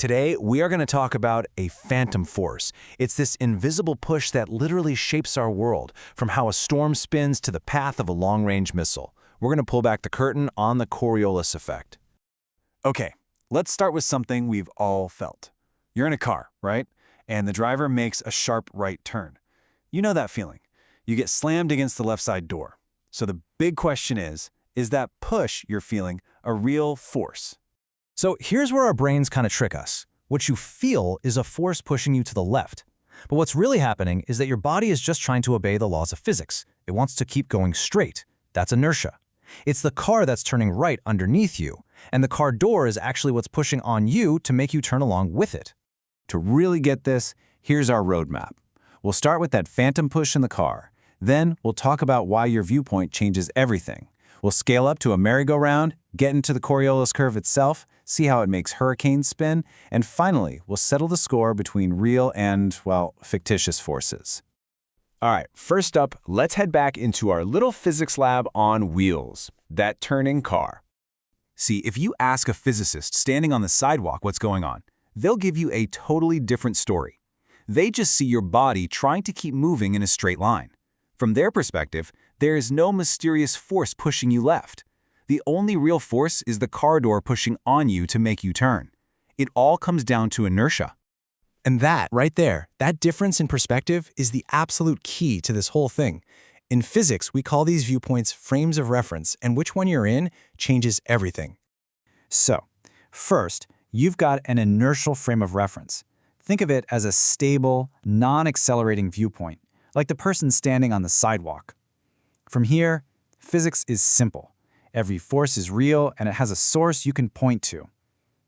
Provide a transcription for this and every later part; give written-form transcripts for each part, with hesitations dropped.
Today, we are going to talk about a phantom force. It's this invisible push that literally shapes our world, from how a storm spins to the path of a long-range missile. We're going to pull back the curtain on the Coriolis effect. Okay, let's start with something we've all felt. You're in a car, right? And the driver makes a sharp right turn. You know that feeling. You get slammed against the left side door. So the big question is that push you're feeling a real force? So here's where our brains kind of trick us. What you feel is a force pushing you to the left. But what's really happening is that your body is just trying to obey the laws of physics. It wants to keep going straight. That's inertia. It's the car that's turning right underneath you, and the car door is actually what's pushing on you to make you turn along with it. To really get this, here's our roadmap. We'll start with that phantom push in the car. Then we'll talk about why your viewpoint changes everything. We'll scale up to a merry-go-round, get into the Coriolis curve itself, see how it makes hurricanes spin, and finally, we'll settle the score between real and, well, fictitious forces. All right, first up, let's head back into our little physics lab on wheels, that turning car. See, if you ask a physicist standing on the sidewalk what's going on, they'll give you a totally different story. They just see your body trying to keep moving in a straight line. From their perspective, there is no mysterious force pushing you left. The only real force is the car door pushing on you to make you turn. It all comes down to inertia. And that, right there, that difference in perspective is the absolute key to this whole thing. In physics, we call these viewpoints frames of reference, and which one you're in changes everything. So, first, you've got an inertial frame of reference. Think of it as a stable, non-accelerating viewpoint, like the person standing on the sidewalk. From here, physics is simple. Every force is real, and it has a source you can point to.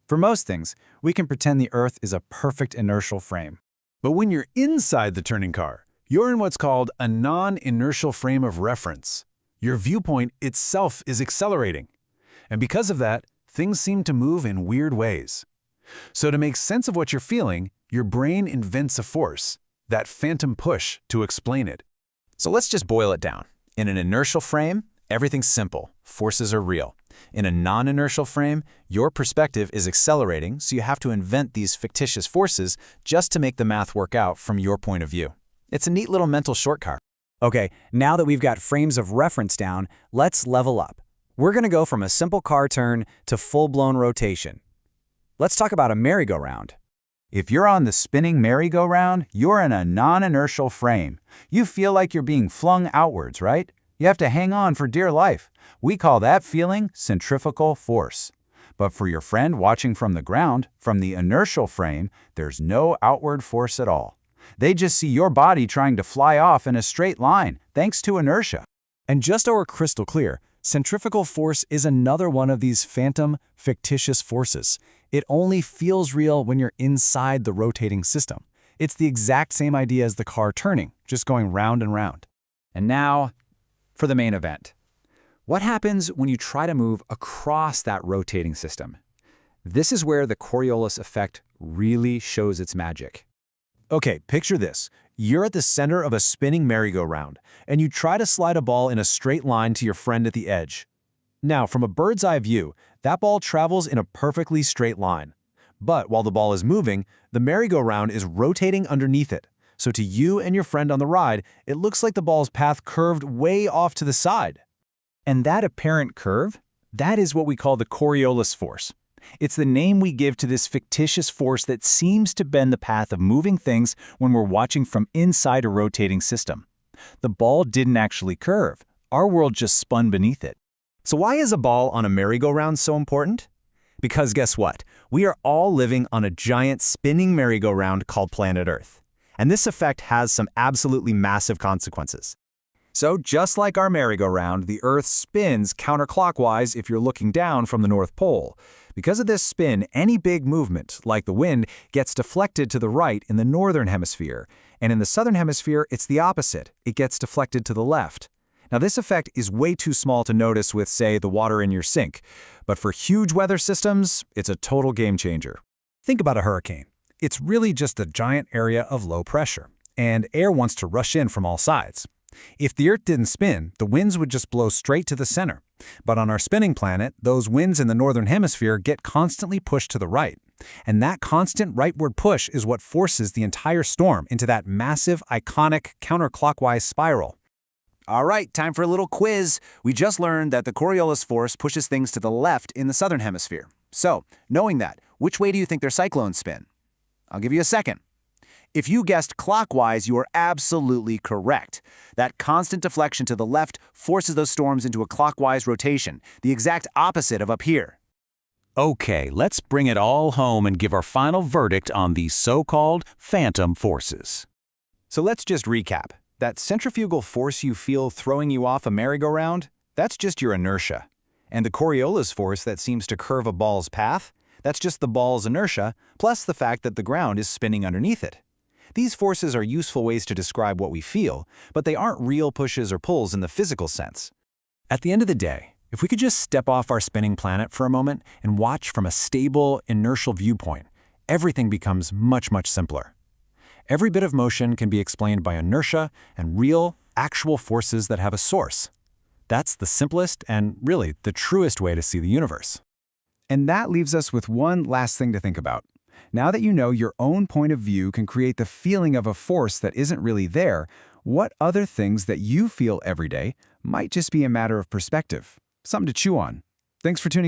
For most things, we can pretend the Earth is a perfect inertial frame. But when you're inside the turning car, you're in what's called a non-inertial frame of reference. Your viewpoint itself is accelerating. And because of that, things seem to move in weird ways. So to make sense of what you're feeling, your brain invents a force, that phantom push, to explain it. So let's just boil it down. In an inertial frame, everything's simple. Forces are real. In a non-inertial frame, your perspective is accelerating, so you have to invent these fictitious forces just to make the math work out from your point of view. It's a neat little mental shortcut. Okay, now that we've got frames of reference down, let's level up. We're going to go from a simple car turn to full-blown rotation. Let's talk about a merry-go-round. If you're on the spinning merry-go-round, you're in a non-inertial frame. You feel like you're being flung outwards, right? You have to hang on for dear life. We call that feeling centrifugal force. But for your friend watching from the ground, from the inertial frame, there's no outward force at all. They just see your body trying to fly off in a straight line, thanks to inertia. And just so we're crystal clear, centrifugal force is another one of these phantom, fictitious forces. It only feels real when you're inside the rotating system. It's the exact same idea as the car turning, just going round and round. And now, for the main event. What happens when you try to move across that rotating system? This is where the Coriolis effect really shows its magic. Okay, picture this. You're at the center of a spinning merry-go-round, and you try to slide a ball in a straight line to your friend at the edge. Now, from a bird's eye view, that ball travels in a perfectly straight line. But while the ball is moving, the merry-go-round is rotating underneath it. So to you and your friend on the ride, it looks like the ball's path curved way off to the side. And that apparent curve, that is what we call the Coriolis force. It's the name we give to this fictitious force that seems to bend the path of moving things when we're watching from inside a rotating system. The ball didn't actually curve. Our world just spun beneath it. So why is a ball on a merry-go-round so important? Because guess what? We are all living on a giant spinning merry-go-round called planet Earth. And this effect has some absolutely massive consequences. So just like our merry-go-round, the Earth spins counterclockwise if you're looking down from the North Pole. Because of this spin, any big movement, like the wind, gets deflected to the right in the Northern Hemisphere. And in the Southern Hemisphere, it's the opposite. It gets deflected to the left. Now this effect is way too small to notice with, say, the water in your sink. But for huge weather systems, it's a total game changer. Think about a hurricane. It's really just a giant area of low pressure, and air wants to rush in from all sides. If the Earth didn't spin, the winds would just blow straight to the center. But on our spinning planet, those winds in the Northern Hemisphere get constantly pushed to the right. And that constant rightward push is what forces the entire storm into that massive, iconic counterclockwise spiral. All right, time for a little quiz. We just learned that the Coriolis force pushes things to the left in the Southern Hemisphere. So, knowing that, which way do you think their cyclones spin? I'll give you a second. If you guessed clockwise, you are absolutely correct. That constant deflection to the left forces those storms into a clockwise rotation, the exact opposite of up here. Okay, let's bring it all home and give our final verdict on these so-called phantom forces. So let's just recap. That centrifugal force you feel throwing you off a merry-go-round, that's just your inertia. And the Coriolis force that seems to curve a ball's path, that's just the ball's inertia, plus the fact that the ground is spinning underneath it. These forces are useful ways to describe what we feel, but they aren't real pushes or pulls in the physical sense. At the end of the day, if we could just step off our spinning planet for a moment and watch from a stable, inertial viewpoint, everything becomes much, much simpler. Every bit of motion can be explained by inertia and real, actual forces that have a source. That's the simplest and, really, the truest way to see the universe. And that leaves us with one last thing to think about. Now that you know your own point of view can create the feeling of a force that isn't really there, what other things that you feel every day might just be a matter of perspective? Something to chew on. Thanks for tuning in.